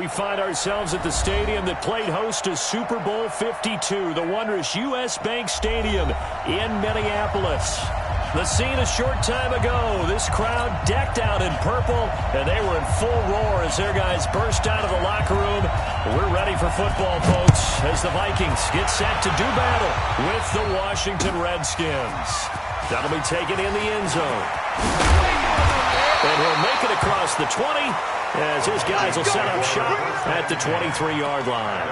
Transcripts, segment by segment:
we find ourselves at the stadium that played host to Super Bowl 52, the wondrous U.S. Bank Stadium in Minneapolis. The scene a short time ago, this crowd decked out in purple, and they were in full roar as their guys burst out of the locker room. We're ready for football, folks, as the Vikings get set to do battle with the Washington Redskins. That'll be taken in the end zone. And he'll make it across the 20 as his guys will set up shop at the 23-yard line.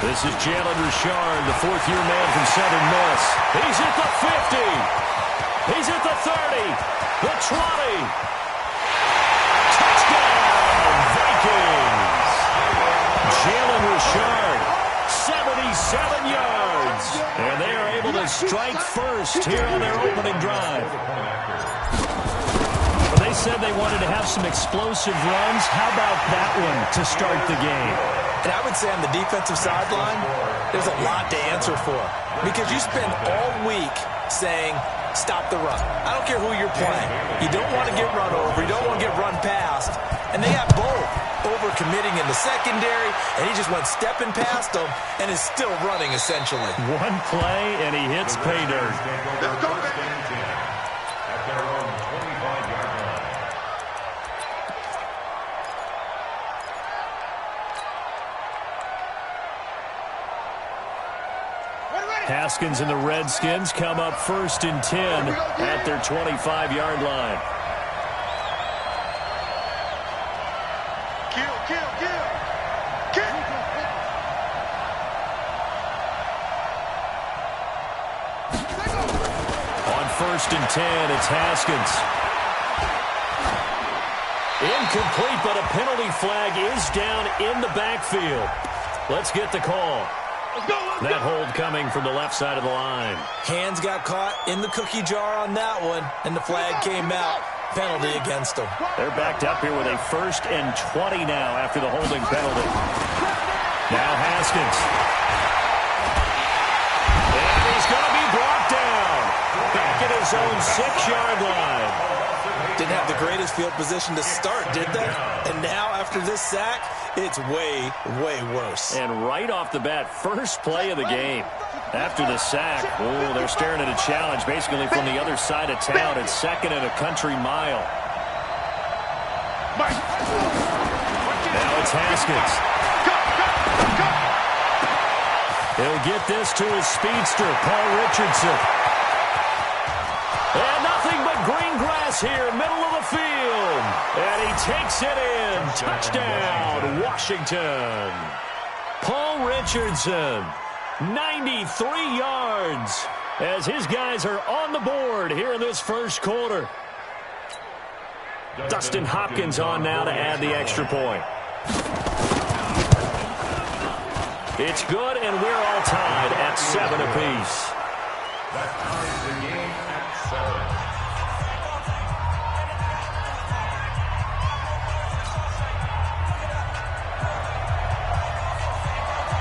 This is Jalen Richard, the fourth-year man from Southern Miss. He's at the 50. He's at the 30. The 20. Touchdown, Vikings. Jalen Richard, 77 yards. And they are able to strike first here on their opening drive. Well, they said they wanted to have some explosive runs. How about that one to start the game? And I would say on the defensive sideline, there's a lot to answer for. Because you spend all week saying, stop the run. I don't care who you're playing. You don't want to get run over. You don't want to get run past. And they got both. Over-committing in the secondary, and he just went stepping past them and is still running, essentially. One play, and he hits pay dirt. Let's go, at their own 25-yard line. Haskins and the Redskins come up first and 10 at their 25-yard line. On first and 10, it's Haskins. Incomplete, but a penalty flag is down in the backfield. Let's get the call. That hold coming from the left side of the line. Hands got caught in the cookie jar on that one, and the flag came out. Penalty against them. They're backed up here with a first and 20 now after the holding penalty. Now Haskins. And he's going to be brought down. Back at his own 6-yard line. Didn't have the greatest field position to start, did they? And now, after this sack, it's way, way worse. And right off the bat, first play of the game. After the sack, oh, they're staring at a challenge basically from the other side of town. It's second and a country mile. Now it's Haskins. He'll get this to his speedster, Paul Richardson. And nothing but green grass here, middle of the field. And he takes it in. Touchdown, Washington. Paul Richardson, 93 yards, as his guys are on the board here in this first quarter. Dustin Hopkins on now to add the extra point. It's good, and we're all tied at 7 apiece. That ties the game at 7.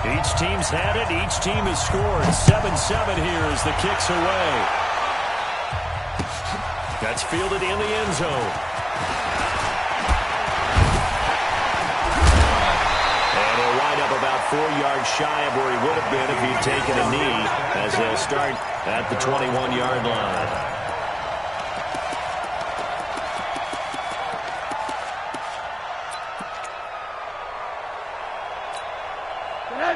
Each team's had it. Each team has scored. 7-7 here as the kick's away. That's fielded in the end zone. And he'll wind up about 4 yards shy of where he would have been if he'd taken a knee, as they'll start at the 21-yard line.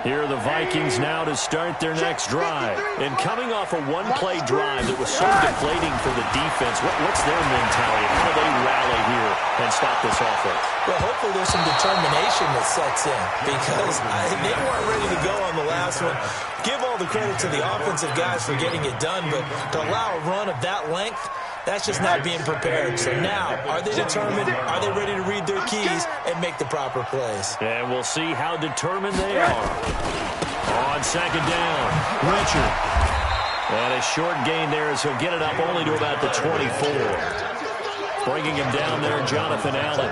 Here are the Vikings now to start their next drive. And coming off a one-play drive that was so deflating for the defense, what's their mentality? How do they rally here and stop this offense? Well, hopefully there's some determination that sets in, because they weren't ready to go on the last one. Give all the credit to the offensive guys for getting it done, but to allow a run of that length, that's just not being prepared. So now, are they determined? Are they ready to read their keys and make the proper plays? And we'll see how determined they are. On second down, Richard. And a short gain there as he'll get it up only to about the 24. Bringing him down there, Jonathan Allen.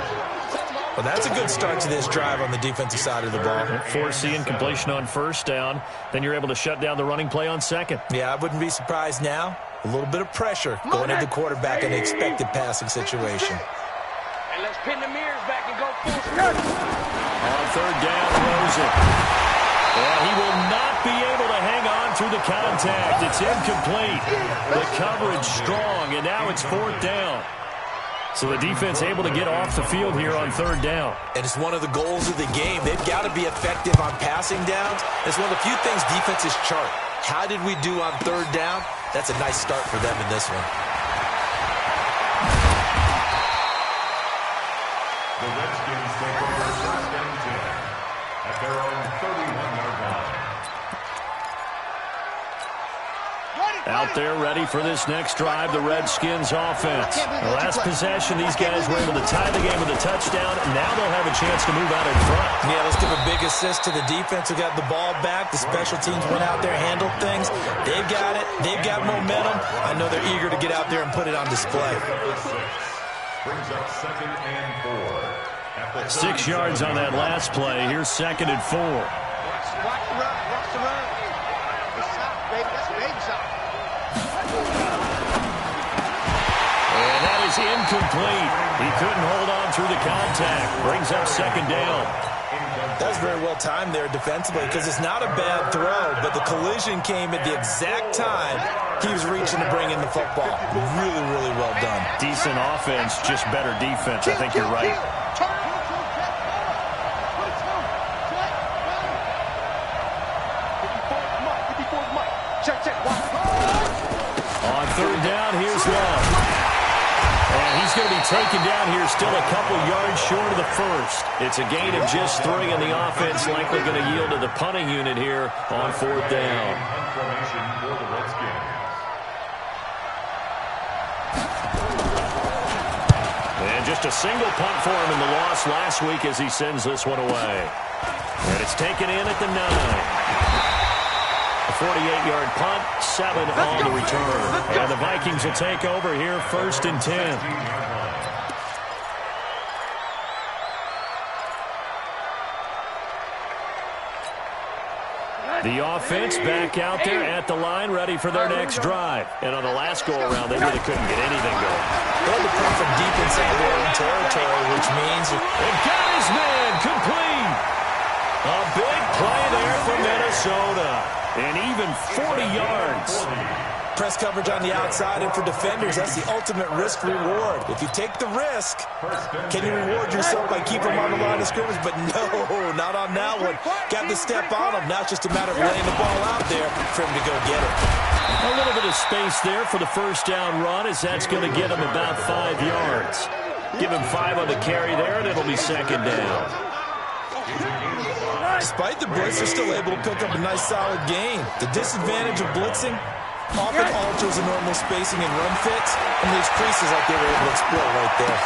Well, that's a good start to this drive on the defensive side of the ball. Force the incompletion on first down. Then you're able to shut down the running play on second. Yeah, I wouldn't be surprised now. A little bit of pressure going into the quarterback in an expected passing situation. And let's pin the mirrors back and go full sprint. On third down, Rosen. And he will not be able to hang on through the contact. It's incomplete. The coverage strong, and now it's fourth down. So the defense able to get off the field here on third down. And it's one of the goals of the game. They've got to be effective on passing downs. It's one of the few things defenses chart. How did we do on third down? That's a nice start for them in this one. The Redskins take over first and 10 at their own 31-yard line. Out there ready for this next drive, the Redskins offense. The last possession, these guys were able to tie the game with a touchdown, and now they'll have a chance to move out in front. Yeah, let's give a big assist to the defense who got the ball back. The special teams went out there, handled things. They've got it. They've got momentum. I know they're eager to get out there and put it on display. Brings up second and 4. 6 yards on that last play. Here's second and 4. Watch the run. Watch the run. It's top, baby. That's baby shot. And that is incomplete. He couldn't hold on through the contact. Brings up second down. That's very well timed there defensively because it's not a bad throw, but the collision came at the exact time he was reaching to bring in the football. Really, really well done. Decent offense, just better defense. I think you're right. On third down, here's Love. And he's going to be taken down here still a couple yards short of the first. It's a gain of just 3, and the offense likely going to yield to the punting unit here on fourth down. Formation for the Redskins. And just a single punt for him in the loss last week as he sends this one away. And it's taken in at the 9. A 48-yard punt, 7 on the return. And the Vikings will take over here first and 10. The offense back out there at the line, ready for their next drive. And on the last go-around, they really couldn't get anything going. They had to come from deep inside their own territory, which means... And got his man complete. A big play there for Minnesota. And even 40 yards. Press coverage on the outside, and for defenders, that's the ultimate risk-reward. If you take the risk, can you reward yourself by keeping them on the line of scrimmage? But no, not on that one. Got the step on him. Now it's just a matter of laying the ball out there for him to go get it. A little bit of space there for the first down run, as that's going to get him about 5 yards. Give him 5 on the carry there, and it'll be second down. Despite the blitz, they're still able to pick up a nice, solid gain. The disadvantage of blitzing often alters the normal spacing and run fits, and leaves creases like they were able to exploit right there.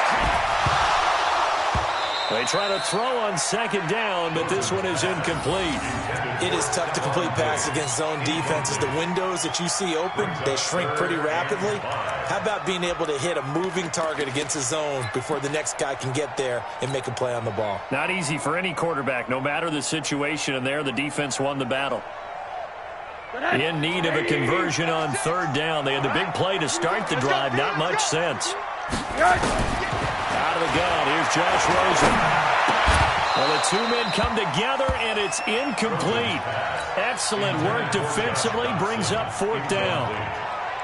They try to throw on second down, but this one is incomplete. It is tough to complete pass against zone defenses. The windows that you see open, they shrink pretty rapidly. How about being able to hit a moving target against a zone before the next guy can get there and make a play on the ball? Not easy for any quarterback, no matter the situation, and there the defense won the battle. In need of a conversion on third down. They had the big play to start the drive. Not much sense. Out of the gun, here's Josh Rosen. Well, the two men come together, and it's incomplete. Excellent work defensively, brings up fourth down.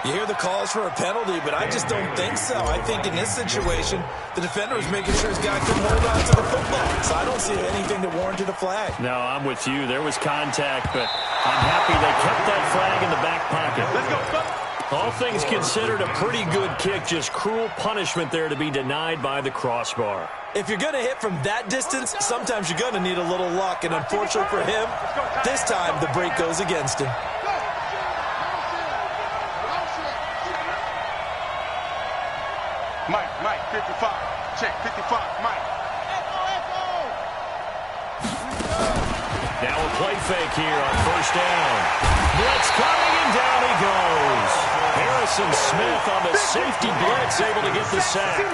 You hear the calls for a penalty, but I just don't think so. I think in this situation, the defender was making sure his guy couldn't hold on to the football. So I don't see anything that warranted a flag. No, I'm with you. There was contact, but I'm happy they kept that flag in the back pocket. Let's go. All things considered, a pretty good kick. Just cruel punishment there to be denied by the crossbar. If you're going to hit from that distance, sometimes you're going to need a little luck. And unfortunately for him, this time the break goes against him. Mike, 55. Check, 55, Mike. Now a play fake here on first down. Blitz coming, and down he goes. Harrison Smith on the safety blitz, able to get the sack.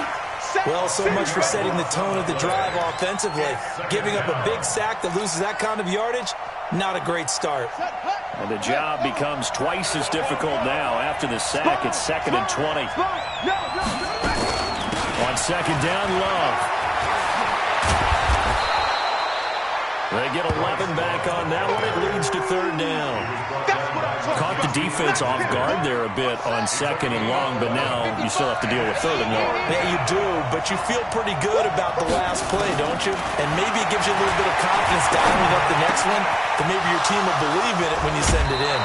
Well, so much for setting the tone of the drive offensively. Giving up a big sack that loses that kind of yardage, not a great start. And the job becomes twice as difficult now. After the sack, it's 2nd and 20. On 2nd down, Love. They get 11 back on that one. It leads to 3rd down. Caught the defense off guard there a bit on 2nd and long, but now you still have to deal with 3rd and long. Yeah, you do, but you feel pretty good about the last play, don't you? And maybe it gives you a little bit of confidence dialing up the next one, that maybe your team will believe in it when you send it in.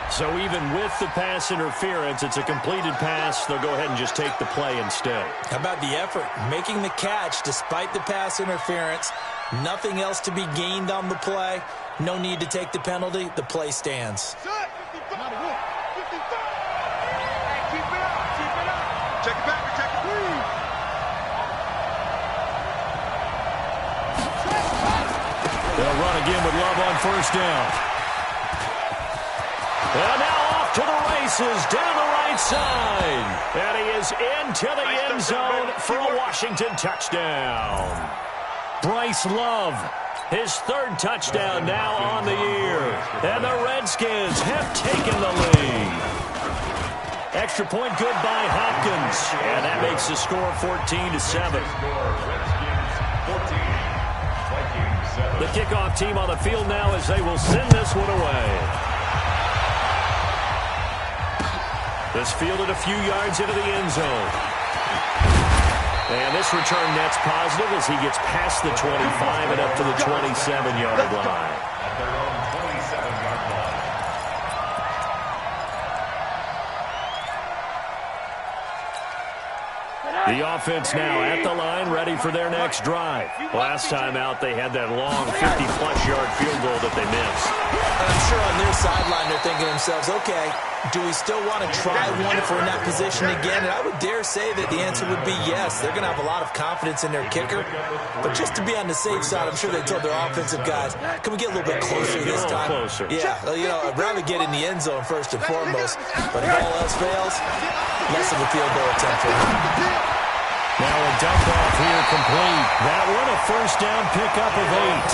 So even with the pass interference, it's a completed pass. They'll go ahead and just take the play instead. How about the effort? Making the catch despite the pass interference. Nothing else to be gained on the play. No need to take the penalty. The play stands. Check it back, check it. They'll run again with Love on 1st down. And now off to the races down the right side. And he is into the end zone for a Washington touchdown. Bryce Love, his 3rd touchdown now on the year. And the Redskins have taken the lead. Extra point good by Hopkins. And that makes the score 14-7. The kickoff team on the field now as they will send this one away. This fielded a few yards into the end zone. And this return net's positive as he gets past the 25 and up to the 27-yard line. At their own 27-yard line. The offense now at the line, ready for their next drive. Last time out, they had that long 50-plus yard field goal that they missed. And I'm sure on their sideline they're thinking to themselves, okay, do we still want to try one if we're in that position again? And I would dare say that the answer would be yes. They're going to have a lot of confidence in their kicker. But just to be on the safe side, I'm sure they told their offensive guys, can we get a little bit closer this time? Closer. Yeah, you know, I'd rather get in the end zone first and foremost. But if all else fails, less of a field goal attempt for them. Now a dump off here complete. That one a 1st down pickup of 8.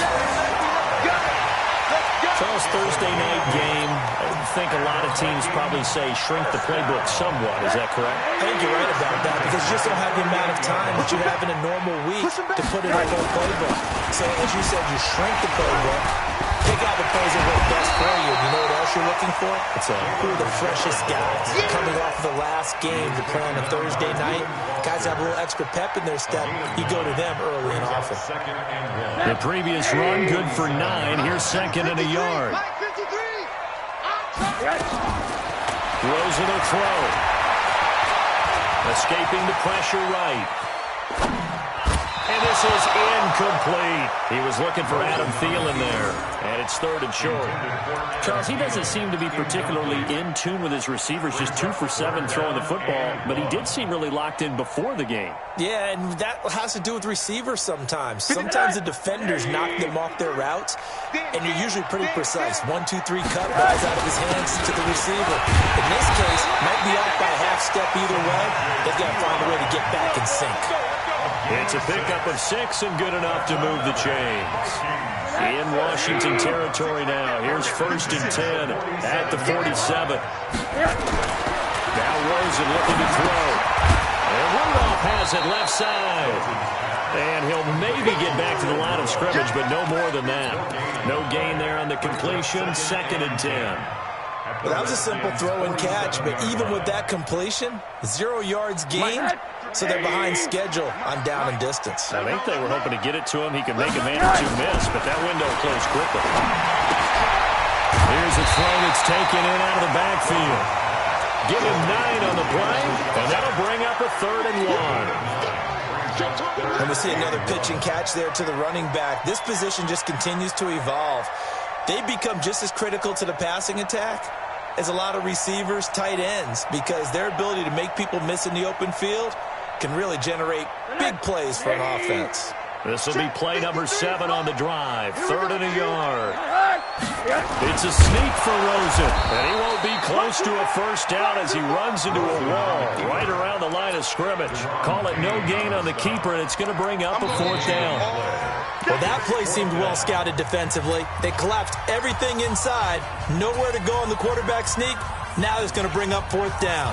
Charles, Thursday night game. I think a lot of teams probably say shrink the playbook somewhat. Is that correct? I think you're right about that because you just don't have the amount of time that you have in a normal week to put in a full playbook. So as you said, you shrink the playbook, pick out the plays that work best for you. You know what else you're looking for? Who are the freshest guys coming off of the last game to play on a Thursday night? Guys have a little extra pep in their step. You go to them early and often. The previous run good for 9. Here's 2nd and a yard. Throws it a throw. Escaping the pressure right. And this is incomplete. He was looking for Adam Thielen there. And it's 3rd and short. Charles, he doesn't seem to be particularly in tune with his receivers, just 2 for 7 throwing the football, but he did seem really locked in before the game. Yeah, and that has to do with receivers sometimes. Sometimes the defenders knock them off their routes, and you're usually pretty precise. 1, 2, 3 cut, balls out of his hands to the receiver. In this case, might be off by a half step either way. They've got to find a way to get back in sync. It's a pickup of 6 and good enough to move the chains. In Washington territory now. Here's 1st and 10 at the 47. Now Rosen looking to throw. And Rudolph has it left side. And he'll maybe get back to the line of scrimmage, but no more than that. No gain there on the completion. 2nd and 10. Well, that was a simple throw and catch, but even with that completion, 0 yards gained. So they're behind schedule on down and distance. I think they were hoping to get it to him. He could make a man or 2 miss, but that window closed quickly. Here's a throw that's taken in out of the backfield. Give him 9 on the play, and that'll bring up a 3rd and 1. And we see another pitch and catch there to the running back. This position just continues to evolve. They become just as critical to the passing attack as a lot of receivers, tight ends, because their ability to make people miss in the open field can really generate big plays for an offense. This will be play number 7 on the drive. 3rd and a yard. It's a sneak for Rosen, and he won't be close to a first down as he runs into a wall right around the line of scrimmage. Call it no gain on the keeper, and it's going to bring up a fourth down. Well, that play seemed well scouted defensively. They collapsed everything inside. Nowhere to go on the quarterback sneak. Now it's going to bring up fourth down.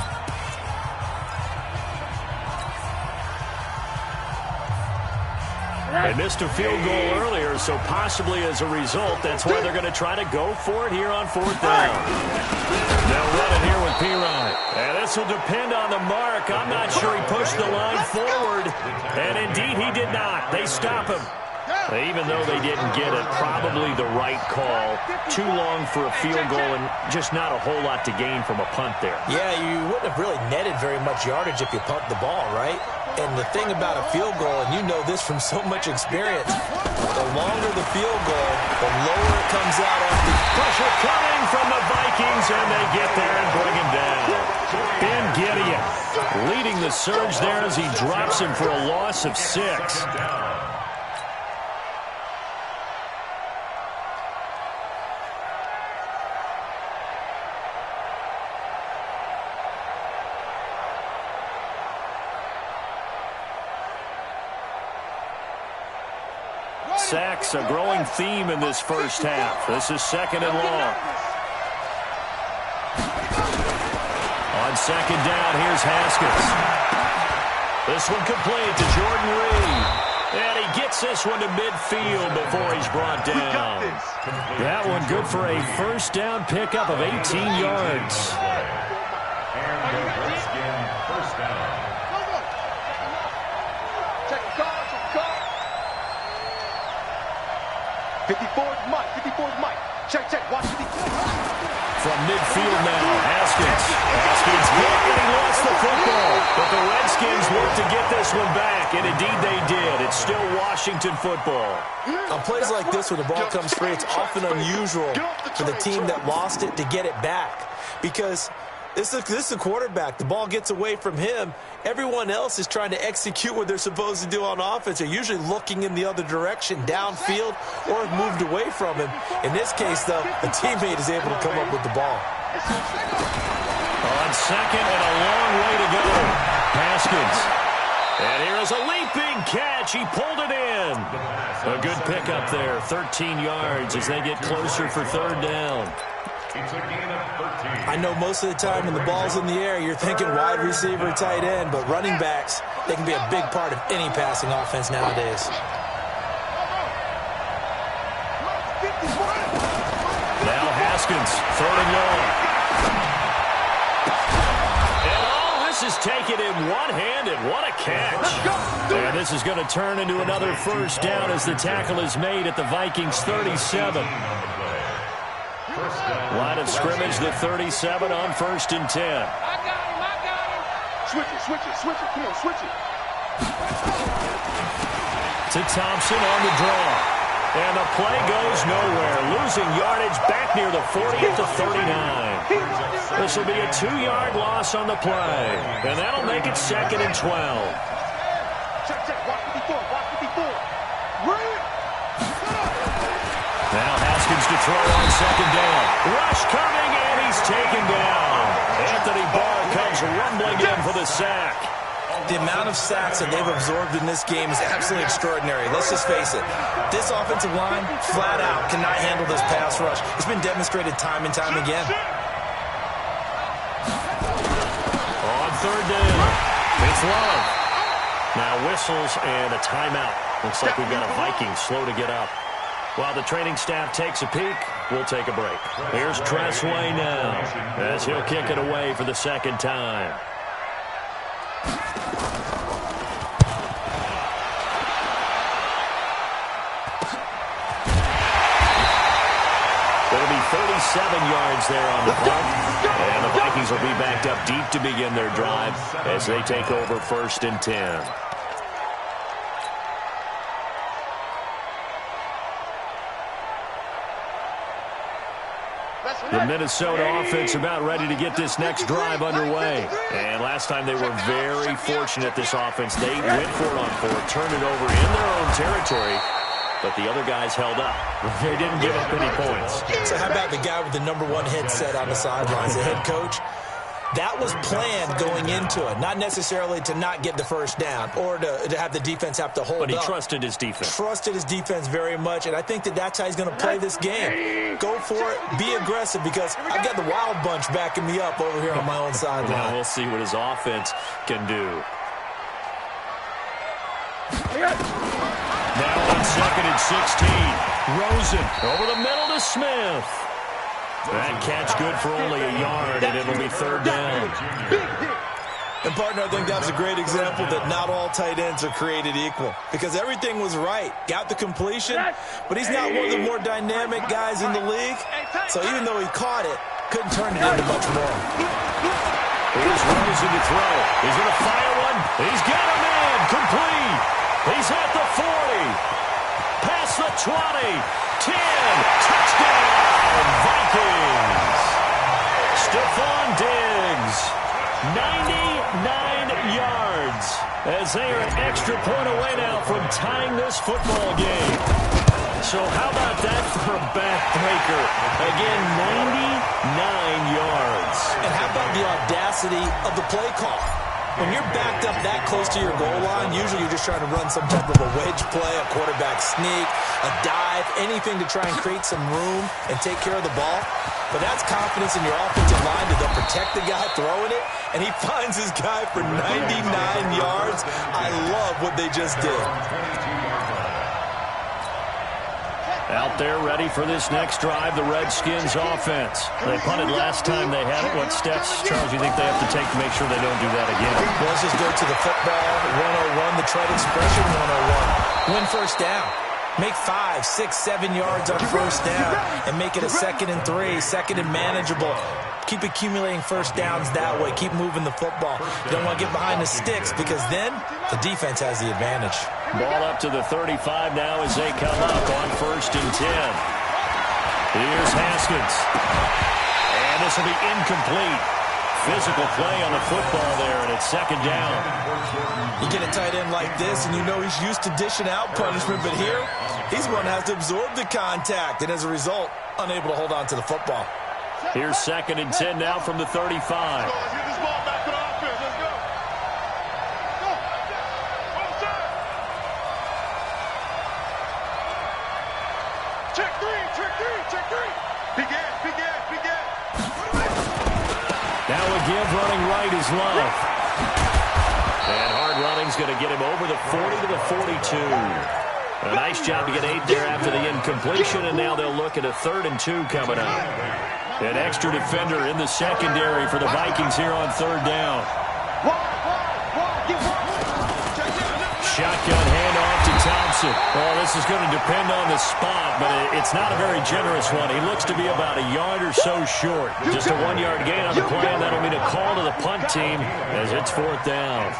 They missed a field goal earlier, so possibly as a result, that's why they're going to try to go for it here on fourth down. They'll run it here with P-Ryan. And this will depend on the mark. I'm not sure he pushed the line forward. And indeed, he did not. They stop him. Even though they didn't get it, probably the right call. Too long for a field goal and just not a whole lot to gain from a punt there. Yeah, you wouldn't have really netted very much yardage if you pumped the ball, right? And the thing about a field goal, and you know this from so much experience, the longer the field goal, the lower it comes out off the pressure coming from the Vikings, and they get there and bring him down. Ben Gideon leading the surge there as he drops him for a loss of 6. Sacks, a growing theme in this first half. This is second and long. On second down, here's Haskins. This one complete to Jordan Reed. And he gets this one to midfield before he's brought down. That one good for a first down pickup of 18 yards. And the Redskin first down. Check the car, check the car. 54's Mike, 54's Mike. Check, watch 54. From midfield now, Haskins. Haskins hit and he lost the football. But the Redskins work to get this one back, and indeed they did. It's still Washington football. On plays like this, when the ball comes free, it's often unusual for the team that lost it to get it back. Because this is a quarterback. The ball gets away from him. Everyone else is trying to execute what they're supposed to do on offense. They're usually looking in the other direction, downfield, or have moved away from him. In this case, though, a teammate is able to come up with the ball. On second and a long way to go. Haskins. And here is a leaping catch. He pulled it in. A good pickup there. 13 yards as they get closer for third down. It's a gain of 13. I know most of the time when the ball's in the air, you're thinking wide receiver, tight end, but running backs, they can be a big part of any passing offense nowadays. Now Haskins, third and long. And all this is taken in one-handed. What a catch. And this is going to turn into another first down as the tackle is made at the Vikings 37. Line of scrimmage, the 37 on 1st and 10. I got him. Switch it. Come on, switch it. To Thompson on the draw. And the play goes nowhere. Losing yardage back near the 40 at the 39. This will be a 2-yard loss on the play. And that'll make it 2nd and 12. Check. Watch 54. Real. Now Haskins to throw on second down. Rush coming, and he's taken down. Anthony Barr comes rumbling in for the sack. The amount of sacks that they've absorbed in this game is absolutely extraordinary. Let's just face it. This offensive line, flat out, cannot handle this pass rush. It's been demonstrated time and time again. On third down, it's Love. Now whistles and a timeout. Looks like we've got a Viking slow to get up. While the training staff takes a peek, we'll take a break. Here's Tressway now as he'll kick it away for the second time. It'll be 37 yards there on the punt. And the Vikings will be backed up deep to begin their drive as they take over 1st and 10. The Minnesota offense about ready to get this next drive underway. And last time they were very fortunate, this offense. They went for it on 4th, turned it over in their own territory, but the other guys held up. They didn't give up any points. So how about the guy with the #1 headset on the sidelines, the head coach? That was planned going into it, not necessarily to not get the first down or to have the defense have to hold up. But he trusted his defense. Trusted his defense very much, and I think that's how he's going to play this game. Go for it, be aggressive, because I've got the wild bunch backing me up over here on my own sideline. Now we'll see what his offense can do. Now on 2nd and 16. Rosen over the middle to Smith. That catch good for only a yard, and it'll be 3rd down. And, partner, I think that was a great example that not all tight ends are created equal, because everything was right. Got the completion, but he's not one of the more dynamic guys in the league. So even though he caught it, couldn't turn it into much more. Here's Rosen to throw. He's going to fire one. He's got a man. Complete. He's at the 40. Past the 20. 10. Touchdown, Vikings. Stephon Diggs. 99 yards. As they are an extra point away now from tying this football game. So how about that for a backbreaker? Again, 99 yards. And how about the audacity of the play call? When you're backed up that close to your goal line, usually you're just trying to run some type of a wedge play, a quarterback sneak, a dive, anything to try and create some room and take care of the ball. But that's confidence in your offensive line to then protect the guy throwing it, and he finds his guy for 99 yards. I love what they just did. Out there ready for this next drive, the Redskins offense. They punted last time they had it. What steps, Charles, you think they have to take to make sure they don't do that again? Well, let's just go to the football 101, the Tread Expression 101. Win first down. Make 5, 6, 7 yards on first down and make it a 2nd and 3, 2nd and manageable. Keep accumulating first downs that way. Keep moving the football. You don't want to get behind the sticks, because then the defense has the advantage. Ball up to the 35 now as they come up on 1st and 10. Here's Haskins. And this will be incomplete. Physical play on the football there, and it's 2nd down. You get a tight end like this, and you know he's used to dishing out punishment, but here, he's going to have to absorb the contact, and as a result, unable to hold on to the football. Here's 2nd and 10 now from the 35. Check three. Begin. Now a give running right is Love. And hard running's going to get him over the 40 to the 42. A nice job to get 8 there after the incompletion, and now they'll look at a 3rd and 2 coming up. An extra defender in the secondary for the Vikings here on 3rd down. Shotgun handoff to Thompson. Well, this is going to depend on the spot, but it's not a very generous one. He looks to be about a yard or so short. Just a 1-yard gain on the play, and that'll mean a call to the punt team as it's 4th down.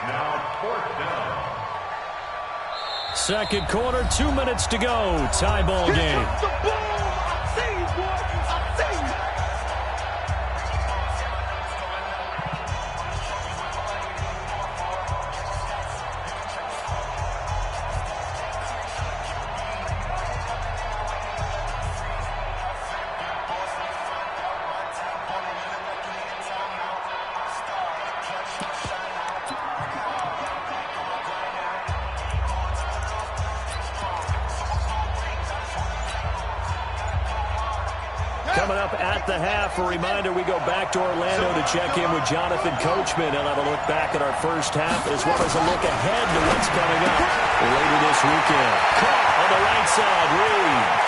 Second quarter, 2 minutes to go. Tie ball game. Coming up at the half, a reminder, we go back to Orlando to check in with Jonathan Coachman. He'll have a look back at our first half as well as a look ahead to what's coming up later this weekend. Caught on the right side, Reed.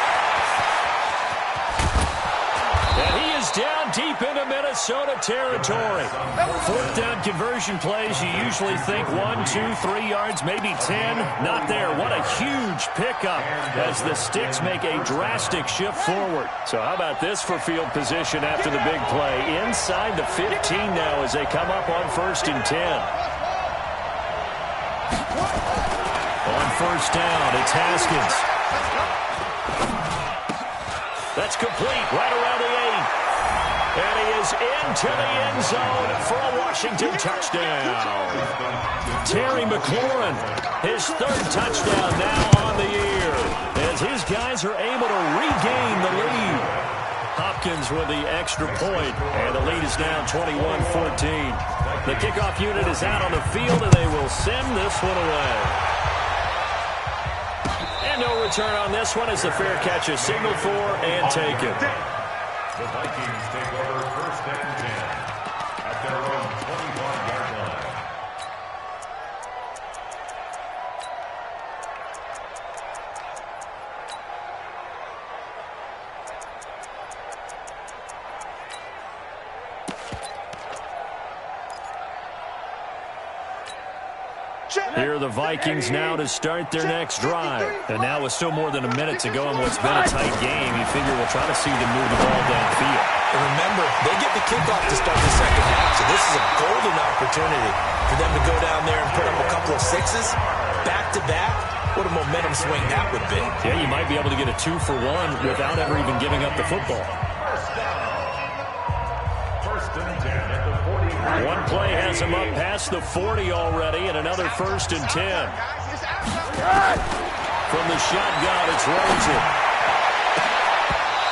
And he is down deep into Minnesota territory. 4th down conversion plays, you usually think 1, 2, 3 yards, maybe 10. Not there. What a huge pickup as the Sticks make a drastic shift forward. So how about this for field position after the big play? Inside the 15 now as they come up on 1st and 10. On 1st down, it's Haskins. That's complete right around the 8. And he is into the end zone for a Washington touchdown. Terry McLaurin, his 3rd touchdown now on the year. as his guys are able to regain the lead. Hopkins with the extra point, and the lead is now 21-14. The kickoff unit is out on the field, and they will send this one away. And no return on this one as the fair catch is signaled for and taken. The Vikings take over first and 10 at their own 21-yard line. Here are the Vikings now to start their next drive. And now with still more than a minute to go in what's been a tight game, you figure we'll try to see them move the ball downfield. And remember, they get the kickoff to start the second half, so this is a golden opportunity for them to go down there and put up a couple of sixes, back-to-back. What a momentum swing that would be. Yeah, you might be able to get a 2-for-1 without ever even giving up the football. First and 10 at the 40. One play has him up past the 40 already, and another first and 10. From the shotgun, it's Rosen.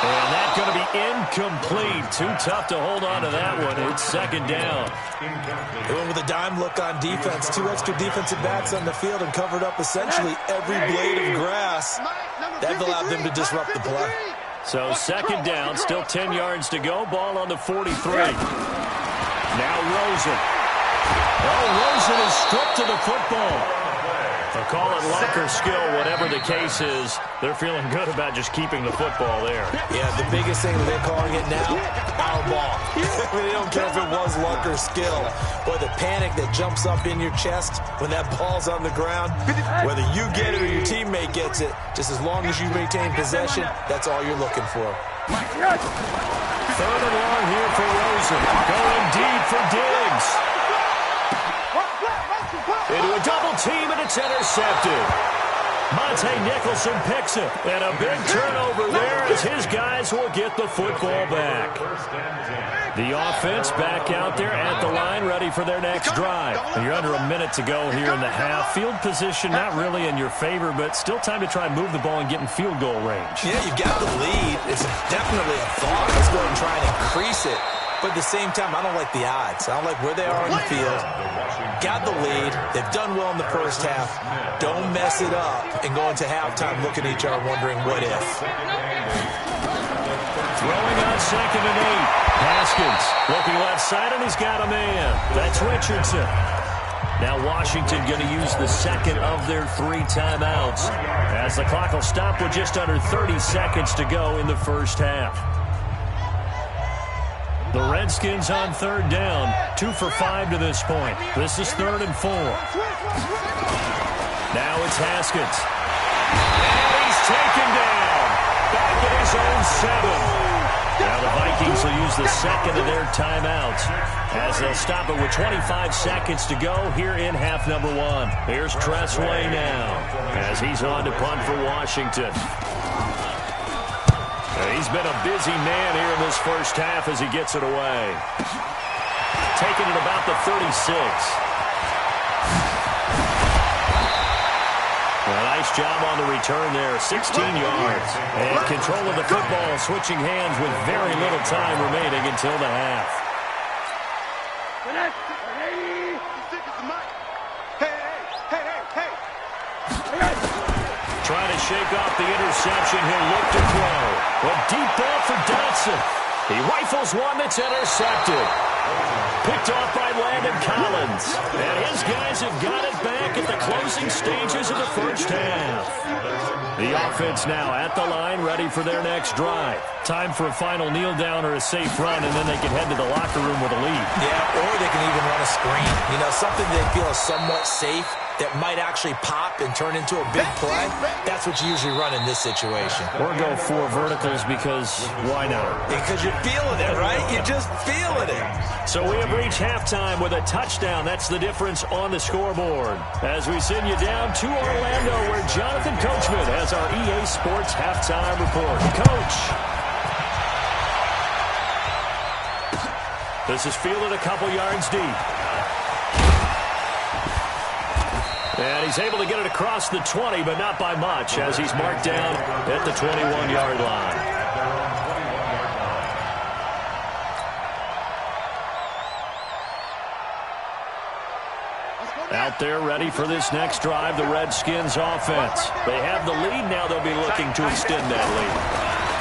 And that's going to be incomplete. Too tough to hold on to that one. It's second down. They went with a dime look on defense. 2 extra defensive backs on the field and covered up essentially every blade of grass. That allowed them to disrupt the play. So second down, still 10 yards to go. Ball on the 43. Now Rosen. Oh, Rosen is stripped to the football. They'll call it luck or skill, whatever the case is. They're feeling good about just keeping the football there. Yeah, the biggest thing that they're calling it now, our ball. They don't care if it was luck or skill. Boy, the panic that jumps up in your chest when that ball's on the ground, whether you get it or your teammate gets it, just as long as you maintain possession, that's all you're looking for. Third and long here for Rosen. Going deep for Diggs. Into a double team, and it's intercepted. Monte Nicholson picks it, and a big turnover there as his guys will get the football back. The offense back out there at the line, ready for their next drive. And you're under a minute to go here in the half. Field position not really in your favor, but still time to try and move the ball and get in field goal range. Yeah, you've got the lead. It's definitely a thought. Let's go ahead and try and increase it. But at the same time, I don't like the odds. I don't like where they are on the field. Got the lead. They've done well in the first half. Don't mess it up and go into halftime looking at each other wondering what if. Throwing on second and 8. Haskins looking left side, and he's got a man. That's Richardson. Now Washington going to use the second of their 3 timeouts as the clock will stop with just under 30 seconds to go in the first half. The Redskins on third down, 2 for 5 to this point. This is 3rd and 4. Now it's Haskins. And he's taken down. Back at his own 7. Now the Vikings will use the second of their timeouts as they'll stop it with 25 seconds to go here in half number 1. Here's Tressway now as he's on to punt for Washington. He's been a busy man here in this first half as he gets it away. Taking it about the 36. A nice job on the return there, 16 yards. And control of the football, switching hands with very little time remaining until the half. Trying to shake off the interception. He'll look to throw. A deep ball for Dotson. He rifles one that's intercepted. Picked off by Landon Collins. And his guys have got it back at the closing stages of the first half. The offense now at the line, ready for their next drive. Time for a final kneel down or a safe run, and then they can head to the locker room with a lead. Yeah, or they can even run a screen. You know, something they feel is somewhat safe that might actually pop and turn into a big play. That's what you usually run in this situation. Or go 4 verticals because why not? Because you're feeling it, right? You're just feeling it. So we have reached halftime with a touchdown. That's the difference on the scoreboard. As we send you down to Orlando, where Jonathan Coachman has our EA Sports halftime report. Coach. This is fielded a couple yards deep. And he's able to get it across the 20, but not by much, as he's marked down at the 21-yard line. Out there ready for this next drive, the Redskins offense. They have the lead. Now they'll be looking to extend that lead.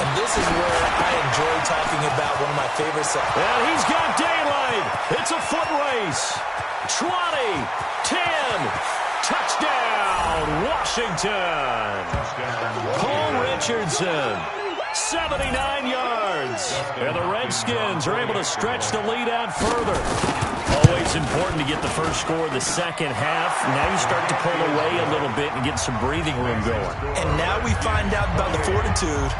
And this is where I enjoy talking about one of my favorites. And he's got daylight. It's a foot race. 20, 10, touchdown, Washington. Paul Richardson, 79 yards. And the Redskins are able to stretch the lead out further. Always important to get the first score of the second half. Now you start to pull away a little bit and get some breathing room going. And now we find out about the fortitude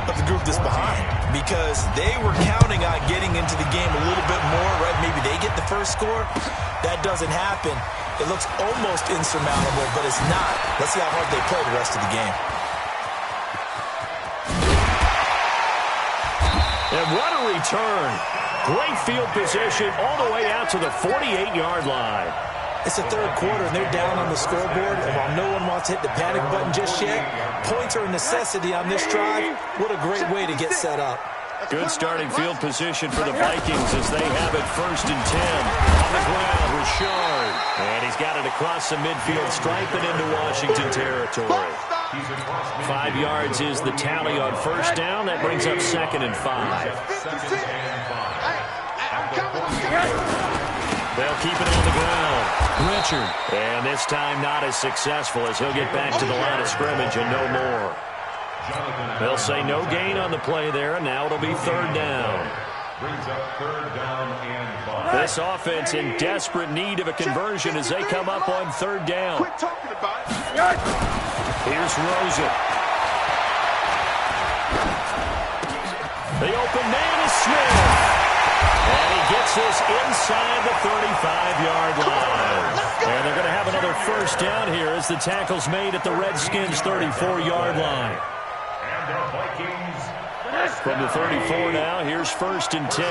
of the group that's behind, because they were counting on getting into the game a little bit more, right? Maybe they get the first score. That doesn't happen. It looks almost insurmountable, but it's not. Let's see how hard they play the rest of the game. And what a return. Great field position all the way out to the 48-yard line. It's the third quarter, and they're down on the scoreboard. And while no one wants to hit the panic button just yet, points are a necessity on this drive. What a great way to get set up. Good starting field position for the Vikings as they have it 1st and 10. On the ground, Richard. And he's got it across the midfield stripe and into Washington territory. 5 yards is the tally on first down. That brings up 2nd and 5. They'll keep it on the ground. Richard. And this time not as successful as he'll get back to the line of scrimmage and no more. They'll say no gain on the play there, and now it'll be 3rd down. This offense in desperate need of a conversion as they come up on 3rd down. Here's Rosen. The open man is Smith. And he gets this inside the 35-yard line. And they're going to have another first down here as the tackle's made at the Redskins' 34-yard line. From the 34 now, here's 1st and 10.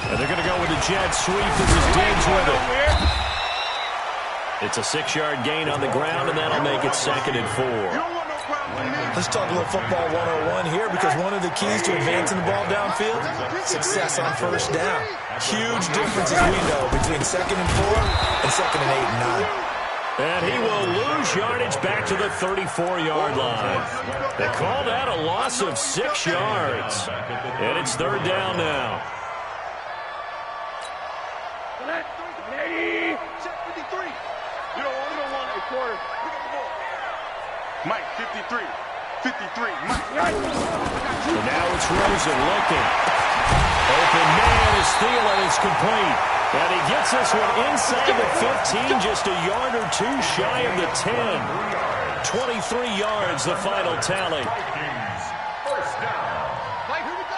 And they're going to go with a jet sweep. This is Diggs with it. It's a 6-yard gain on the ground, and that'll make it 2nd and 4. Let's talk a little football 101 here, because one of the keys to advancing the ball downfield, success on first down. Huge difference, as we know, between 2nd and 4 and 2nd and 8 and 9. And he will lose yardage back to the 34-yard line. They call that a loss of 6 yards. And it's 3rd down now. Mike, 53. 53. Mike. And now it's Rosen looking. Open man is Thielen is complete. And he gets this one inside the 15, just a yard or two shy of the 10. 23 yards, the final tally. First down.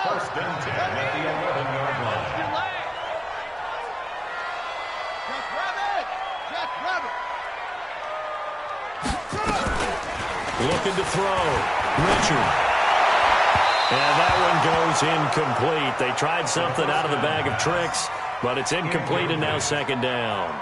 1st and 10 at the 11-yard line. Looking to throw. Richard. And that one goes incomplete. They tried something out of the bag of tricks, but it's incomplete and now 2nd down.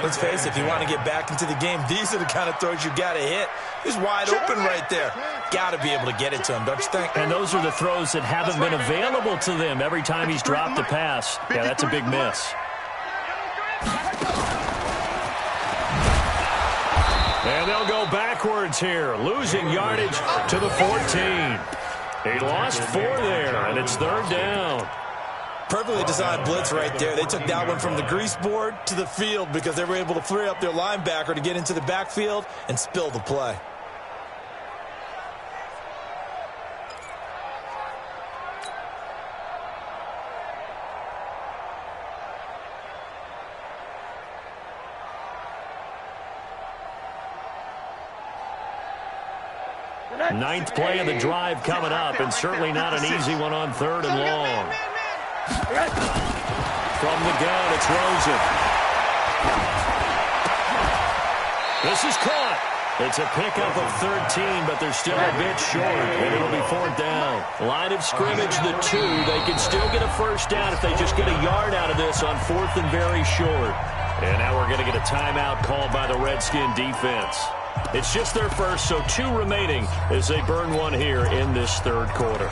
Let's face it, if you want to get back into the game, these are the kind of throws you got to hit. He's wide open right there. Got to be able to get it to him, don't you think? And those are the throws that haven't been available to them every time he's dropped a pass. Yeah, that's a big miss. And they'll go backwards here, losing yardage to the 14. He lost 4 there, and it's 3rd down. Perfectly designed blitz right there. They took that one from the grease board to the field because they were able to free up their linebacker to get into the backfield and spill the play. Ninth play of the drive coming up, and certainly not an easy one on 3rd and long. From the gun, it's Rosen. This is caught. It's a pickup of 13, but they're still a bit short, and it'll be 4th down. Line of scrimmage, the 2. They can still get a first down if they just get a yard out of this on 4th and very short. And now we're going to get a timeout called by the Redskin defense. It's just their first, so 2 remaining as they burn one here in this 3rd quarter.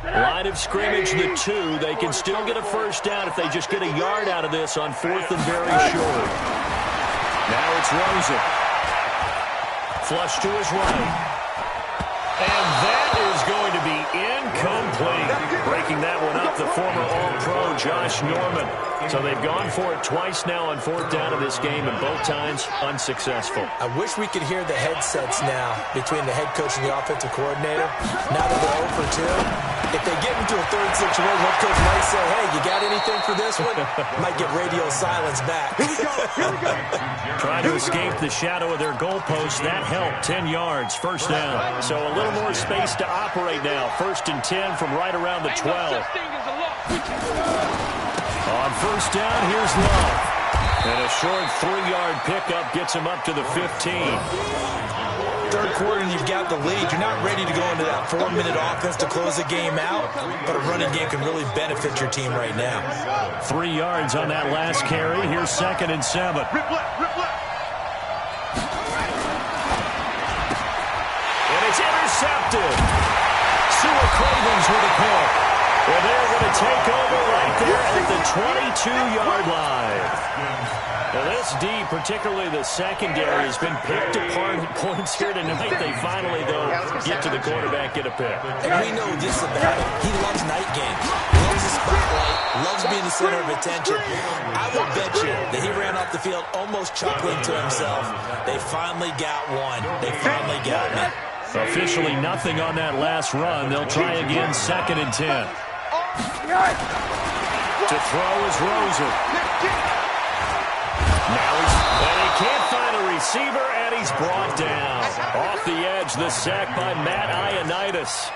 Line of scrimmage, the 2. They can still get a first down if they just get a yard out of this on 4th and very short. Now it's Rosen. Flush to his right. And that is going to be incomplete. Breaking that one up, the former All-Pro Josh Norman. So they've gone for it twice now on 4th down in this game, and both times unsuccessful. I wish we could hear the headsets now between the head coach and the offensive coordinator. Now that they're 0 for 2, if they get into a 3rd situation, head coach might say, hey, you got anything for this one? Might get radio silence back. Here we go. Trying to escape the shadow of their goalpost. That helped. 10 yards, first down. So a little more space to operate now. 1st and 10 from right around the 12. On 1st down, here's Love. And a short 3-yard pickup gets him up to the 15. 3rd quarter and you've got the lead. You're not ready to go into that 4-minute offense to close the game out, but a running game can really benefit your team right now. 3 yards on that last carry. Here's 2nd and 7. Rip left, rip left. And it's intercepted. Sewell Cravens with a pick. Well, they're going to take over right there at the 22-yard line. Now, this D, particularly the secondary, has been picked apart at points here tonight. They finally, though, get to the quarterback, get a pick. And we know this about him. He loves night games. Loves the spotlight. Loves being the center of attention. I will bet you that he ran off the field almost chuckling to himself. They finally got one. They finally got me. Officially nothing on that last run. They'll try again, 2nd and 10. To throw is Rosen. Now he can't find a receiver, and he's brought down. Off the edge, the sack by Matt Ioannidis.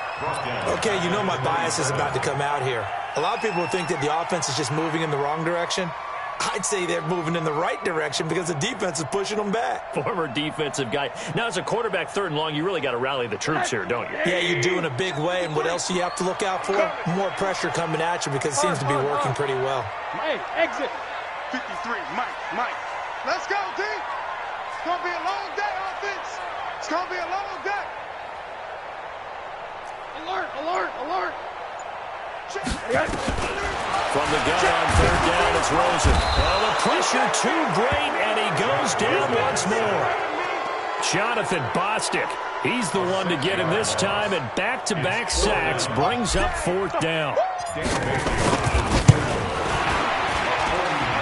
Okay, you know my bias is about to come out here. A lot of people think that the offense is just moving in the wrong direction. I'd say they're moving in the right direction because the defense is pushing them back. Former defensive guy. Now, as a quarterback 3rd and long, you really got to rally the troops here, don't you? Yeah, you do in a big way. And what else do you have to look out for? More pressure coming at you because it seems to be working pretty well. Hey, exit. 53, Mike. Let's go, D. It's going to be a long day, offense. It's going to be a long day. Alert. From the gun on 3rd down, it's Rosen. Well, the pressure too great, and he goes down once more. Jonathan Bostic, he's the one to get him this time, and back-to-back sacks brings up 4th down.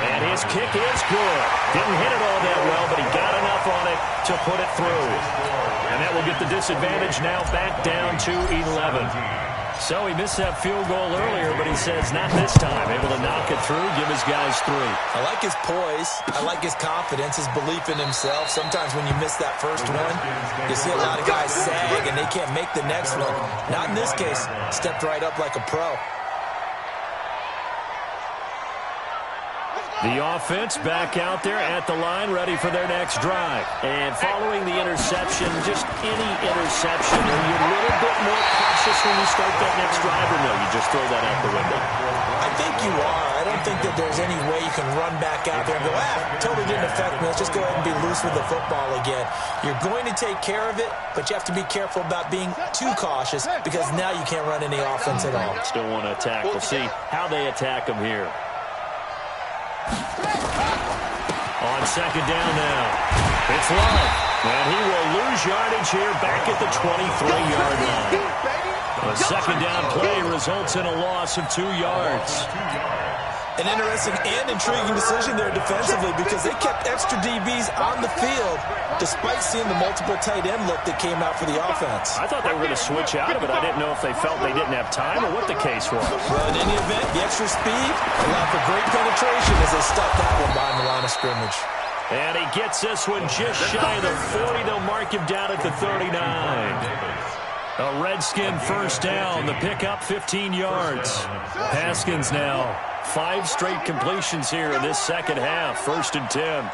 And his kick is good. Didn't hit it all that well, but he got enough on it to put it through. And that will get the disadvantage now back down to 11. So he missed that field goal earlier, but he says not this time. Able to knock it through, give his guys 3. I like his poise. I like his confidence, his belief in himself. Sometimes when you miss that first one, you see a lot of guys sag and they can't make the next one. Not in this case. Stepped right up like a pro. The offense back out there at the line, ready for their next drive. And following the interception, just any interception, are you a little bit more cautious when you start that next drive, or no, you just throw that out the window? I think you are. I don't think that there's any way you can run back out there and go, totally didn't affect me. Let's just go ahead and be loose with the football again. You're going to take care of it, but you have to be careful about being too cautious because now you can't run any offense at all. Still want to attack. We'll see how they attack him here. On 2nd down now, it's Love, and he will lose yardage here back at the 23-yard line. A 2nd down play results in a loss of 2 yards. An interesting and intriguing decision there defensively because they kept extra DBs on the field despite seeing the multiple tight end look that came out for the offense. I thought they were going to switch out of it. I didn't know if they felt they didn't have time or what the case was. Well, in any event, the extra speed allowed for great penetration as they stuffed that one behind the line of scrimmage. And he gets this one just shy of the 40. They'll mark him down at the 39. A Redskin first down. The pickup 15 yards. Haskins now 5 straight completions here in this second half. 1st and 10.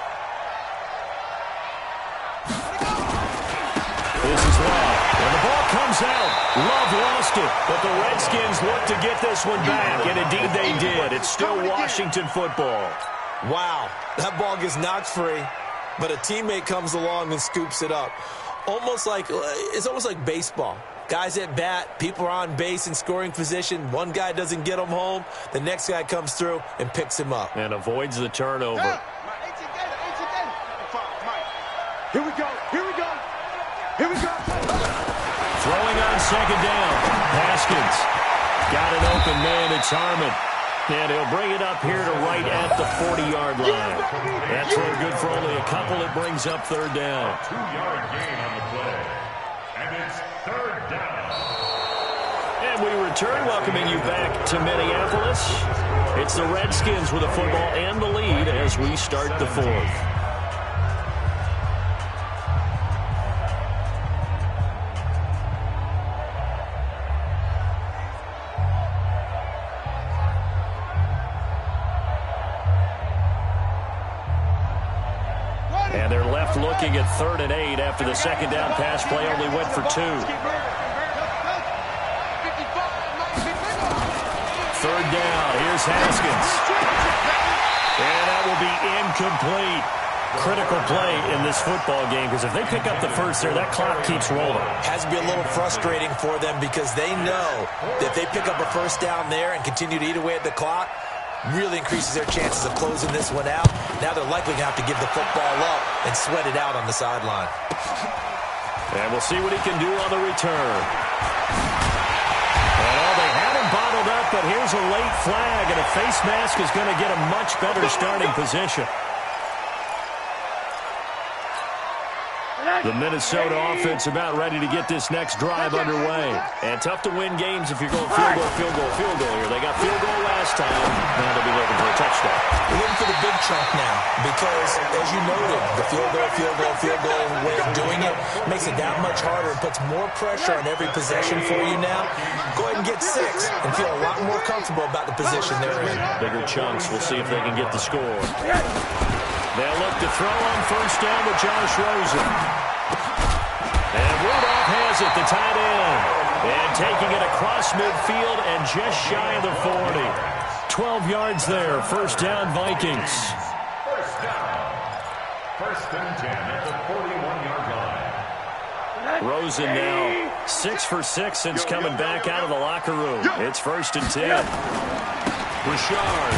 This is Love. And the ball comes out. Love lost it. But the Redskins look to get this one back. And indeed they did. It's still Washington football. Wow. That ball gets knocked free. But a teammate comes along and scoops it up. It's almost like baseball. Guys at bat, people are on base in scoring position. One guy doesn't get him home. The next guy comes through and picks him up. And avoids the turnover. Here we go. Here we go. Here we go. Throwing on second down. Haskins. Got an open man. It's Harmon. And he'll bring it up here to right at the 40-yard line. That throw good for only a couple. It brings up 3rd down. 2-yard gain on the play. And it's 3rd down. And we return, welcoming you back to Minneapolis. It's the Redskins with the football and the lead as we start the 4th. And they're left looking at 3rd and 8 after the second down pass play only went for 2. 3rd down. Here's Haskins. And that will be incomplete. Critical play in this football game because if they pick up the first there, that clock keeps rolling. Has to be a little frustrating for them because they know that if they pick up a first down there and continue to eat away at the clock, really increases their chances of closing this one out. Now they're likely going to have to give the football up and sweat it out on the sideline. And we'll see what he can do on the return. And they had him bottled up, but here's a late flag, and a face mask is going to get a much better starting position. The Minnesota offense about ready to get this next drive underway. And tough to win games if you're going field goal here. They got field goal last time. Now they'll be looking for a touchdown. We're looking for the big chunk now because, as you noted, the field goal way of doing it makes it that much harder and puts more pressure on every possession for you now. Go ahead and get 6 and feel a lot more comfortable about the position they're in. Bigger chunks. We'll see if they can get the score. They'll look to throw on first down with Josh Rosen. And Rudolph has it, the tight end. And taking it across midfield and just shy of the 40. 12 yards there. First down, Vikings. First down. 1st and 10 at the 41-yard line. Rosen now 6 for 6 since coming back out of the locker room. It's 1st and 10. Richard.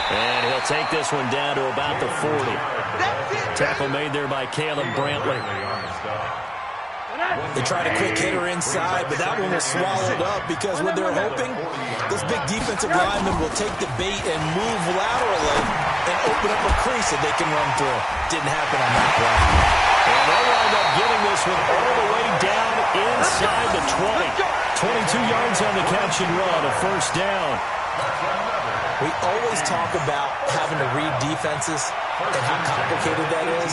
And he'll take this one down to about the 40. Tackle made there by Caleb Brantley. They tried a quick hitter inside, but that one was swallowed up because what they're hoping, those big defensive linemen will take the bait and move laterally and open up a crease that they can run through. Didn't happen on that play. And they'll wind up getting this one all the way down inside the 20. 22 yards on the catch and run, a first down. We always talk about having to read defenses and how complicated that is.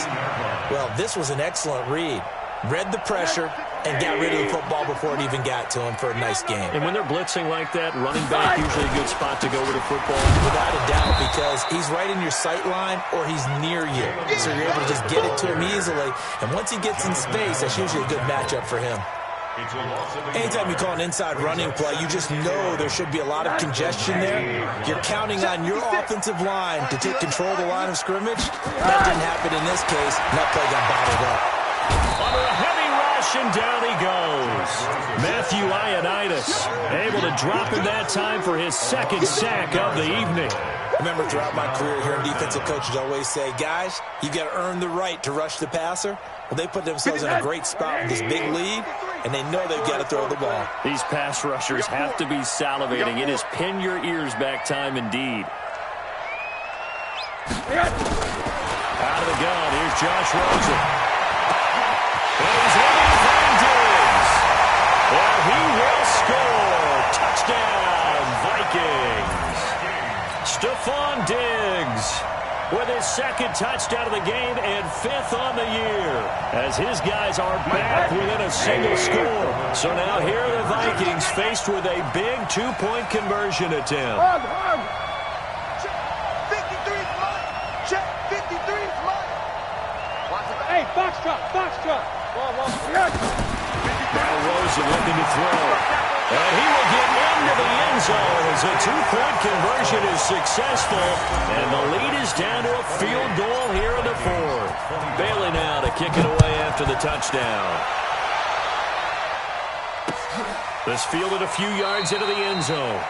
Well, this was an excellent read. Read the pressure and got rid of the football before it even got to him for a nice game. And when they're blitzing like that, running back usually a good spot to go with a football. Without a doubt, because he's right in your sight line or he's near you. So you're able to just get it to him easily. And once he gets in space, that's usually a good matchup for him. Anytime you call an inside running play, you just know there should be a lot of congestion there. You're counting on your offensive line to take control of the line of scrimmage. That didn't happen in this case. That play got bottled up. Under a heavy rush, and down he goes. Matthew Ioannidis able to drop him that time for his 2nd sack of the evening. Remember, throughout my career here, defensive coaches always say, guys, you got to earn the right to rush the passer. Well, they put themselves in a great spot with this big lead, and they know they've got to throw the ball. These pass rushers have to be salivating. It is pin your ears back time indeed. Out of the gun, here's Josh Rosen. And he's looking for Diggs. And he will score. Touchdown, Vikings. Stephon Diggs with his second touchdown of the game and 5th on the year, as his guys are back within a single score. So now here are the Vikings faced with a big 2-point conversion attempt. Check. 53's mine. Check. 53's mine. Hey, box truck, box truck. Now Rosen looking to throw. And he will get into the end zone as a 2-point conversion is successful. And the lead is down to a field goal here in the 4th. Bailey now to kick it away after the touchdown. This fielded a few yards into the end zone.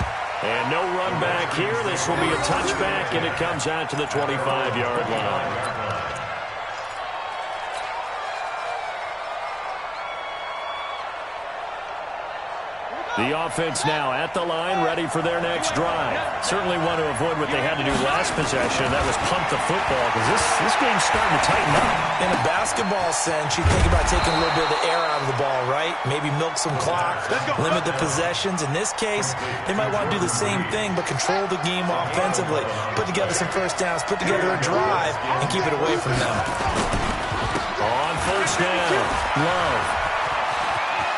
And no run back here. This will be a touchback, and it comes out to the 25-yard line. The offense now at the line, ready for their next drive. Certainly want to avoid what they had to do last possession. That was pump the football, because this game's starting to tighten up. In a basketball sense, you think about taking a little bit of the air out of the ball, right? Maybe milk some clock, limit the possessions. In this case, they might want to do the same thing, but control the game offensively. Put together some first downs, put together a drive, and keep it away from them. On first down, Love.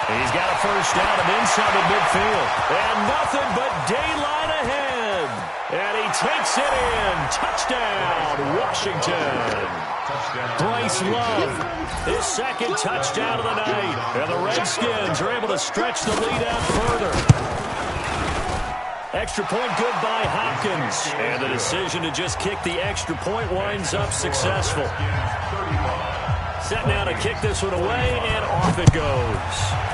He's got a first down and inside the midfield. And nothing but daylight ahead. And he takes it in. Touchdown, Washington. Bryce Love, his second touchdown of the night. And the Redskins are able to stretch the lead out further. Extra point good by Hopkins. And the decision to just kick the extra point winds up successful. Set now to kick this one away, and off it goes.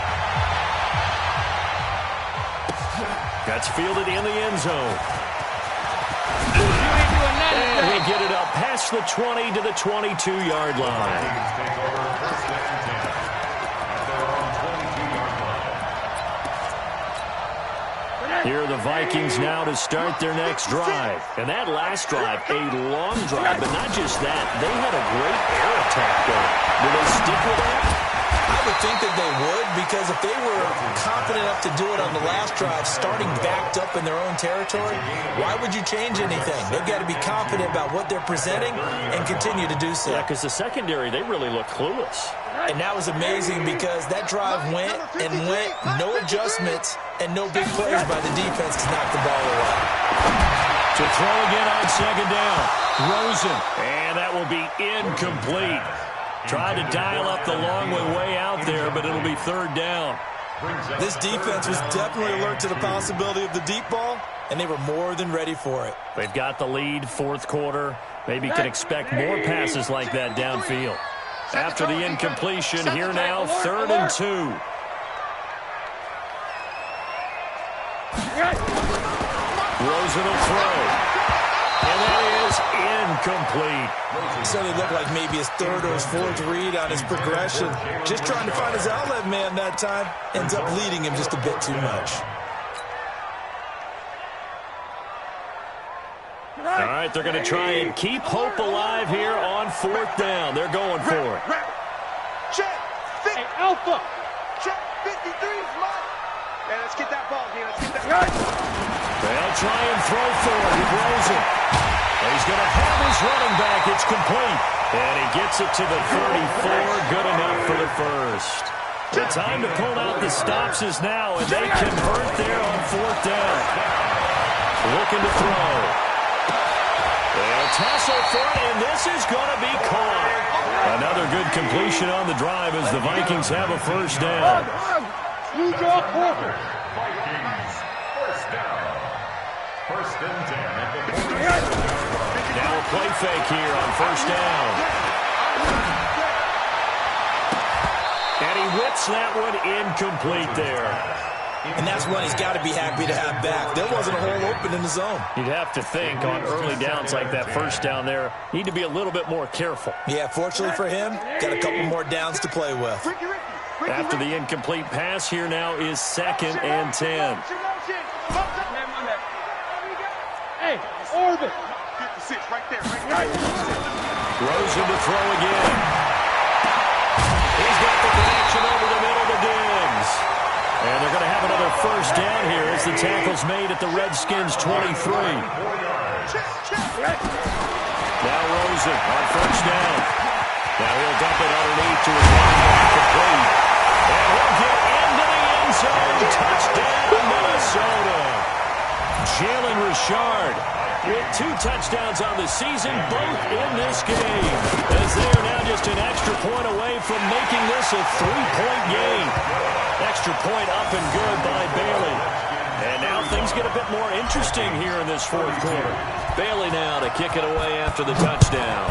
That's fielded in the end zone. And we get it up past the 20 to the 22-yard line. Here are the Vikings now to start their next drive. And that last drive, a long drive, but not just that. They had a great air attack going. Will they stick with that? I would think that they would, because if they were confident enough to do it on the last drive, starting backed up in their own territory, why would you change anything? They've got to be confident about what they're presenting and continue to do so. Yeah, because the secondary, they really look clueless. And that was amazing, because that drive went and went, no adjustments, and no big plays by the defense to knock the ball away. To throw again on second down, Rosen, and that will be incomplete. Tried to dial up the long way out there, but it'll be third down. This defense was definitely alert to the possibility of the deep ball, and they were more than ready for it. They've got the lead, fourth quarter. Maybe can expect more passes like that downfield. After the incompletion, here now, 3rd and 2. Rosen will throw. And that is incomplete. So it looked like maybe his 3rd or his 4th read on his progression. Just trying to find his outlet man that time. Ends up leading him just a bit too much. All right, they're going to try and keep hope alive here on 4th down. They're going for it. Check. Hey, Alpha. Check. 53's mine. Yeah, let's get that ball here. Let's get that. They'll try and throw for it with Rosen. He's going to have his running back. It's complete. And he gets it to the 34. Good enough for the first. The time to pull out the stops is now, and they convert there on 4th down. Looking to throw. They'll tussle for it, and this is going to be caught. Another good completion on the drive as the Vikings have a first down. New York quarter. Vikings, first down. 1st and 10 at the 40. Now a play fake here on 1st down. And he whips that one incomplete there. And that's one he's got to be happy to have back. There wasn't a hole open in the zone. You'd have to think on early downs like that 1st down there, need to be a little bit more careful. Yeah, fortunately for him, got a couple more downs to play with. After the incomplete pass, here now is 2nd and 10. Hey, Orbit. 6 right there, right there. Rosen to throw again. He's got the connection over the middle to Diggs. And they're going to have another first down here as the tackle's made at the Redskins' 23. Now Rosen on first down. Now he'll dump it underneath to his running back, complete. And he'll get into the end zone. Touchdown, Minnesota. Jalen Richard with 2 touchdowns on the season, both in this game, as they are now just an extra point away from making this a 3-point game. Extra point up and good by Bailey. And now things get a bit more interesting here in this fourth quarter. Bailey now to kick it away after the touchdown.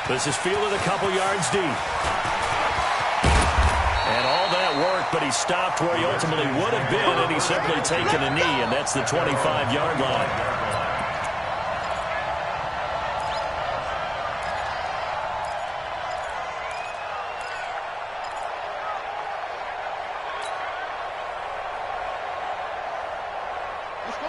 This is fielded a couple yards deep. And all that work, but he stopped where he ultimately would have been, and he's simply taken a knee, and that's the 25-yard line.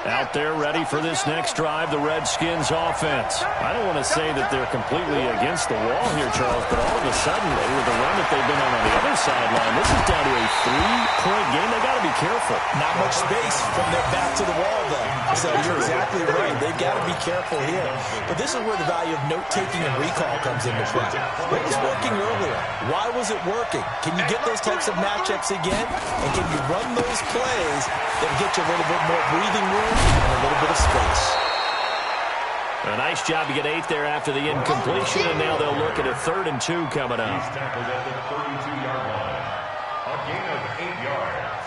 Out there ready for this next drive, the Redskins offense. I don't want to say that they're completely against the wall here, Charles, but all of a sudden, with the run that they've been on the other sideline, this is down to a 3-point game. They got to be careful. Not much space from their back to the wall, though. So you're exactly right. They've got to be careful here. But this is where the value of note-taking and recall comes into play. What was working earlier? Why was it working? Can you get those types of matchups again? And can you run those plays that get you a little bit more breathing room and a little bit of space? A nice job to get 8 there after the incompletion, and now they'll look at a 3rd and 2 coming up. He's tackled at the 32-yard line. A gain of 8 yards.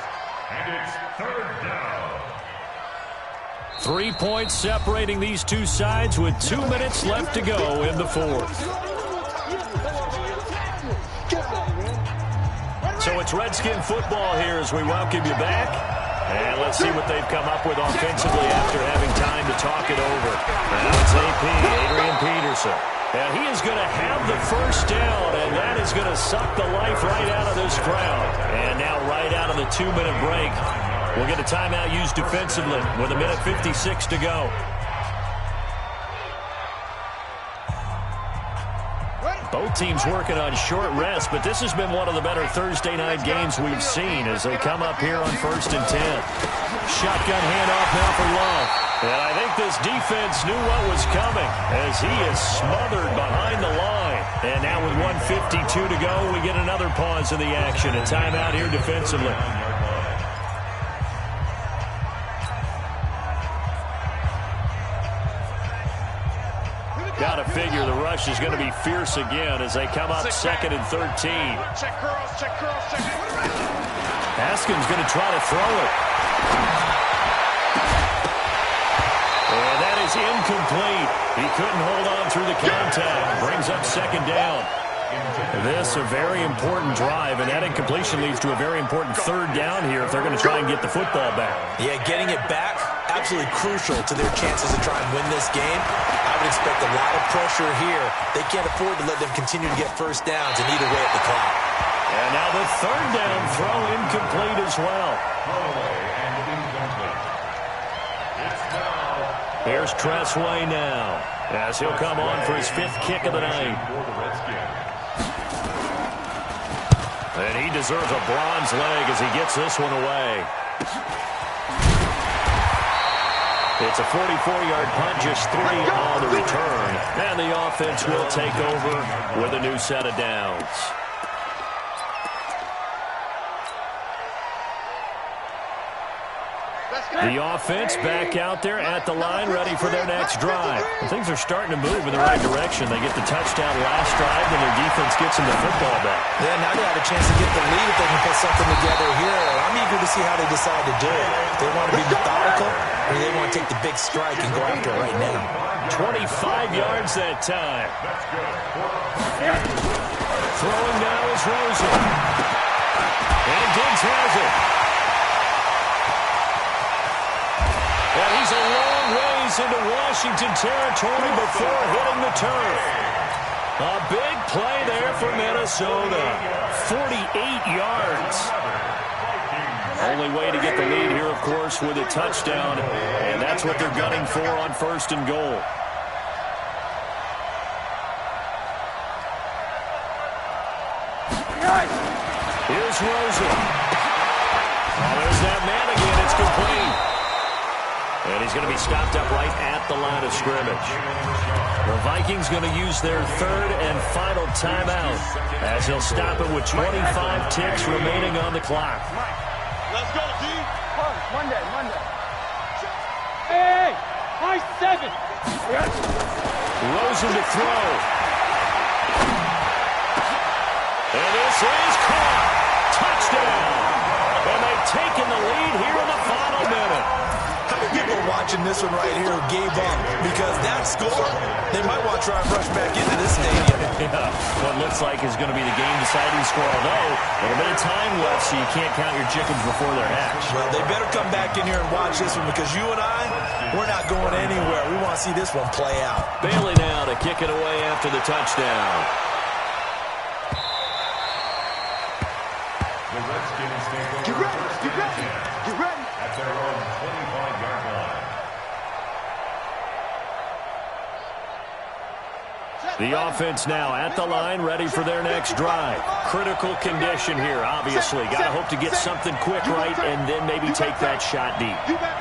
And it's 3rd down. 3 points separating these two sides with 2 minutes left to go in the fourth. So it's Redskin football here as we welcome you back. And let's see what they've come up with offensively after having time to talk it over. Now it's AP, Adrian Peterson. And he is going to have the first down, and that is going to suck the life right out of this crowd. And now right out of the 2-minute break, we'll get a timeout used defensively with 1:56 to go. Both teams working on short rest, but this has been one of the better Thursday night games we've seen as they come up here on 1st and 10. Shotgun handoff now for Love. And I think this defense knew what was coming as he is smothered behind the line. And now with 1:52 to go, we get another pause in the action. A timeout here defensively. Got to figure the rush is going to be fierce again as they come up 2nd and 13. Check curls, check curls, check. Haskins going to try to throw it. And that is incomplete. He couldn't hold on through the contact. Brings up 2nd down. This a very important drive, and that incompletion leads to a very important 3rd down here if they're going to try and get the football back. Yeah, getting it back, absolutely crucial to their chances to try and win this game. I would expect a lot of pressure here. They can't afford to let them continue to get first downs and eat away at the clock. And now the 3rd down throw incomplete as well. Here's Tressway now as he'll come on for his 5th kick of the night. And he deserves a bronze leg as he gets this one away. It's a 44-yard punt, just 3 on the return. And the offense will take over with a new set of downs. The offense back out there at the line, ready for their next drive. Things are starting to move in the right direction. They get the touchdown last drive, and their defense gets them the football back. Yeah, now they have a chance to get the lead if they can put something together here. I'm eager to see how they decide to do it. They want to be methodical, or they want to take the big strike and go after it right now. 25 yards that time. Throwing now is Rosen. And Diggs has it. And he's a long ways into Washington territory before hitting the turf. A big play there for Minnesota. 48 yards. Only way to get the lead here, of course, with a touchdown. And that That's what they're gunning for on 1st and goal. Here's Rosen. Oh, there's that man again. It's complete. And he's going to be stopped up right at the line of scrimmage. The Vikings going to use their 3rd and final timeout as they'll stop it with 25 ticks remaining on the clock. Let's go, D. Monday. Hey, high 7. Rosen to throw. And this is caught. Touchdown. And they've taken the lead here in the final minute. How many people watching this one right here who gave up? Because that score, they might want to try and rush back into this stadium. Yeah, what looks like is going to be the game-deciding score, although a little bit of time left, so you can't count your chickens before they're hatched. Well, they better come back in here and watch this one because you and I, we're not going anywhere. We want to see this one play out. Bailey now to kick it away after the touchdown. The Redskins take over Get ready. first Get and ready. 10 Get ready. at their own 25-yard line. The offense now at the line, ready for their next drive. Critical condition here, obviously. Got to hope to get something quick right and then maybe take that shot deep.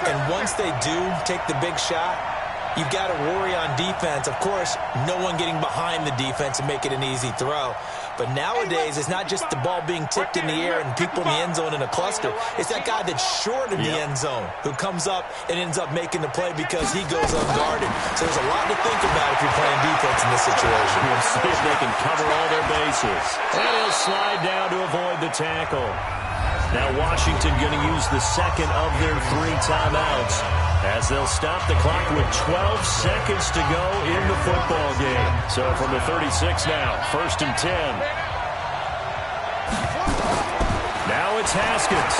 And once they do take the big shot, you've got to worry on defense. Of course, no one getting behind the defense and make it an easy throw. But nowadays, it's not just the ball being tipped in the air and people in the end zone in a cluster. It's that guy that's short of the end zone who comes up and ends up making the play because he goes unguarded. So there's a lot to think about if you're playing defense in this situation. We'll see if they can cover all their bases. And he'll slide down to avoid the tackle. Now Washington going to use the second of their 3 timeouts as they'll stop the clock with 12 seconds to go in the football game. So from the 36 now, 1st and 10. Now it's Haskins.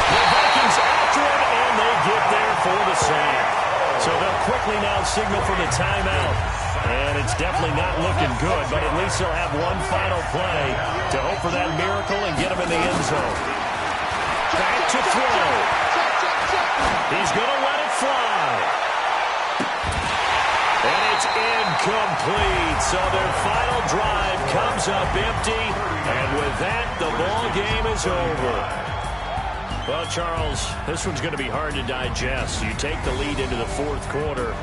The Vikings after it, and they get there for the sack. So they'll quickly now signal for the timeout. And it's definitely not looking good, but at least they'll have one final play to hope for that miracle and get them in the end zone. Back to throw. He's going to let it fly. And it's incomplete. So their final drive comes up empty. And with that, the ball game is over. Well, Charles, this one's going to be hard to digest. You take the lead into the 4th quarter,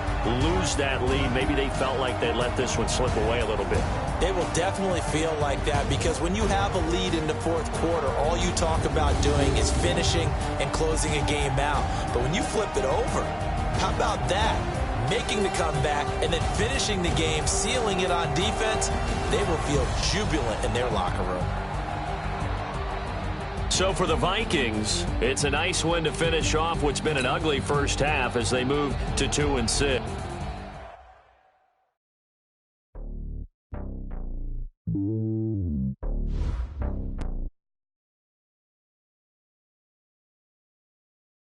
lose that lead. Maybe they felt like they let this one slip away a little bit. They will definitely feel like that because when you have a lead in the 4th quarter, all you talk about doing is finishing and closing a game out. But when you flip it over, how about that? Making the comeback and then finishing the game, sealing it on defense, they will feel jubilant in their locker room. So for the Vikings, it's a nice win to finish off what's been an ugly first half as they move to 2-6.